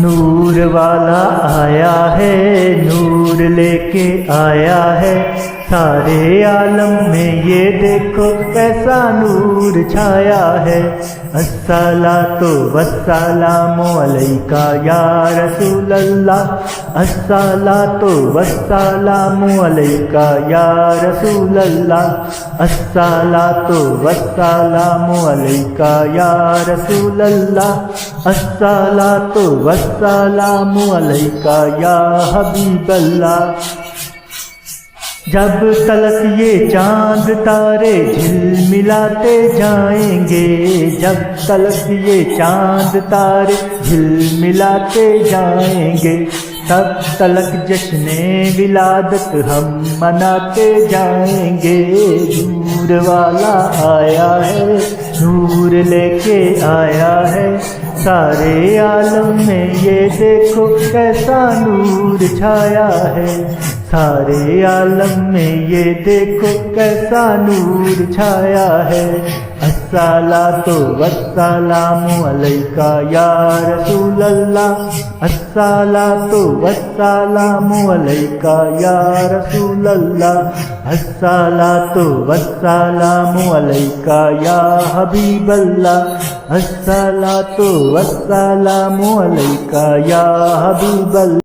نور والا آیا ہے، نور لے کے آیا ہے، سارے عالم میں یہ دیکھو کیسا نور چھایا ہے۔ الصلاۃ والسلام علیکہ یا رسول اللہ، الصلاۃ والسلام علیکہ یا رسول اللہ، الصلاۃ والسلام علیکہ یا رسول اللہ، الصلاۃ والسلام علیکہ یا حبیب اللہ۔ جب تلک یہ چاند تارے جھلملاتے جائیں گے، جب تلک یہ چاند تارے جھلملاتے جائیں گے، تب تلک جشن ولادت ہم مناتے جائیں گے۔ نور والا آیا ہے، نور لے کے آیا ہے، سارے عالم میں یہ دیکھو کیسا نور چھایا ہے، سارے عالم میں یہ دیکھو کیسا نور چھایا ہے۔ الصلاۃ والسلام علیکہ یا رسول اللہ، الصلاۃ والسلام علیکہ یا رسول اللہ، الصلاۃ والسلام علیکہ یا حبیب اللہ، الصلاۃ والسلام علیکہ یا حبیب اللہ۔